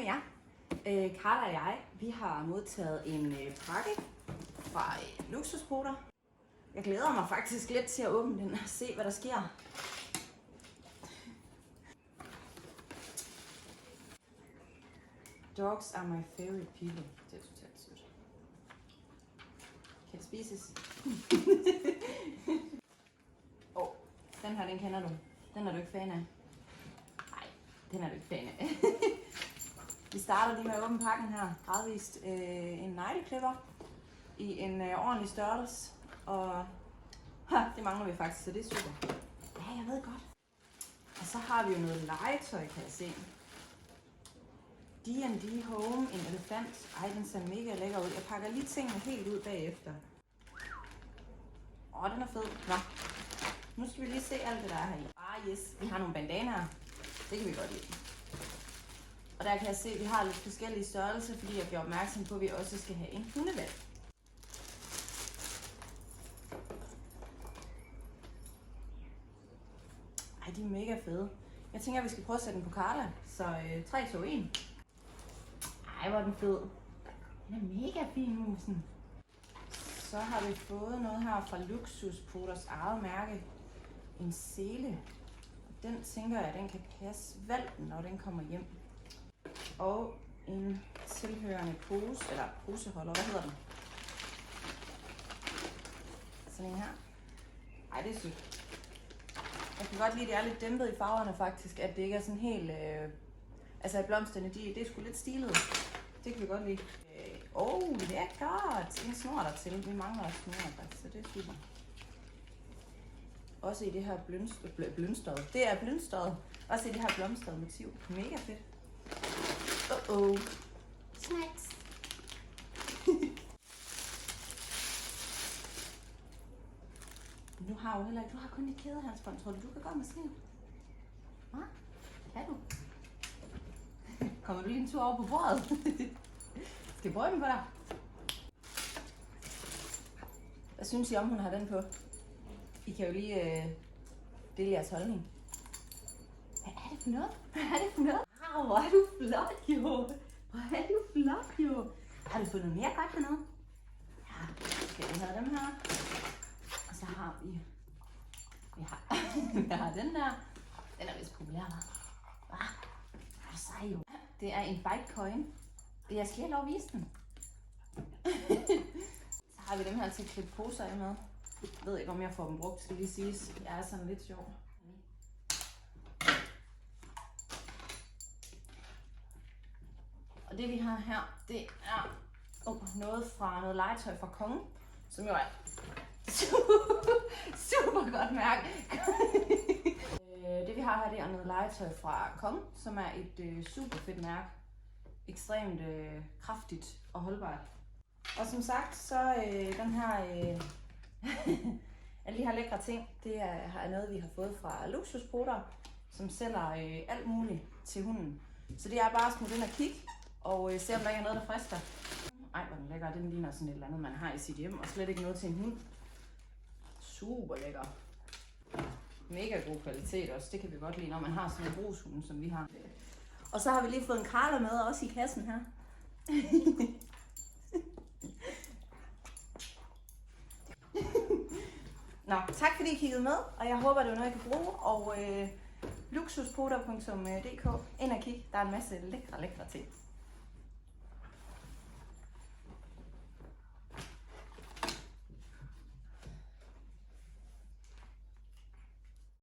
med jer. Carla og jeg, vi har modtaget en pakke fra Luksuspoter. Jeg glæder mig faktisk lidt til at åbne den og se, hvad der sker. Dogs are my favorite people. Det er totalt sødt. Kan det spises? Den her, den kender du. Den er du ikke fan af. Nej, den er du ikke fan af. Vi starter lige med at åbne pakken her. Gradvist en negleklipper i en ordentlig størrelse. Og det mangler vi faktisk, så det er super. Ja, jeg ved godt. Og så har vi jo noget legetøj, kan jeg se. D&D Home, en elefant. Ej, den ser mega lækker ud. Jeg pakker lige tingene helt ud bagefter. Den er fed. Nå. Nu skal vi lige se alt det, der er her i. Yes, vi har nogle bandanaer. Det kan vi godt lide. Og der kan jeg se, at vi har lidt forskellige størrelser, fordi jeg bliver opmærksom på, at vi også skal have en hundevalg. Ej, de er mega fede. Jeg tænker, at vi skal prøve at sætte den på Carla. Så 3, 2, 1. Ej, hvor er den fed. Den er mega fin, musen. Så har vi fået noget her fra Luksuspoters eget mærke. En sele. Og den tænker jeg, den kan passe valpen, når den kommer hjem. Og en tilhørende pose, eller poseholder, hvad hedder den? Sådan en her. Ej, det er sødt. Jeg kan godt lide, at det er lidt dæmpet i farverne faktisk, at det ikke er sådan helt... altså blomsterne, det er sgu lidt stilet. Det kan vi godt lide. Lækkert! En snor der til. Vi mangler også snor faktisk, så det er super. Også i det her blønstøjet. Det er blønstøjet. Også i det her blomstrede motiv. Mega fedt. Snacks. Nu har jo heller ikke, du har kun et kædehalsbånd. Tror du kan gå med sådan en? Hva? Kan du? Kommer du lige en tur over på bordet? Skal jeg prøve den på dig? Hvad synes I om, hun har den på? I kan jo lige dele jeres holdning. Hvad er det for noget? Hvad er det for noget? Wow, hvor er du flot, jo! Hvor er du flot, jo! Har du fundet mere godt hernede? Ja, skal vi have dem her? Og så har vi... Vi har den der. Den er vist populær, hva'? Er du sej, jo? Det er en Bitcoin. Jeg skal lige lov at vise den. Så har vi dem her til at klippe poser af med. Jeg ved ikke, om jeg får dem brugt, skal lige siges. Jeg er sådan lidt sjov. Og det vi har her, det er noget fra noget legetøj fra Kongen, som jo er super godt mærke. Det vi har her, det er noget legetøj fra Kongen, som er et super fedt mærke. Ekstremt kraftigt og holdbart. Og som sagt, så den her alle de her lækre ting, det er noget, vi har fået fra Luksuspoter, som sælger alt muligt til hunden. Så det er bare at smutte ind og kigge og se, om der ikke er noget, der frister. Ej, hvor den lækker. Den ligner sådan et eller andet, man har i sit hjem, og slet ikke noget til en hund. Super lækker. Mega god kvalitet også. Det kan vi godt lide, når man har sådan en brugshund, som vi har. Og så har vi lige fået en Carla med, også i kassen her. Nå, tak fordi I kiggede med, og jeg håber, det var noget, I kan bruge. Og luksuspoter.dk, ind og kig, der er en masse lækre ting.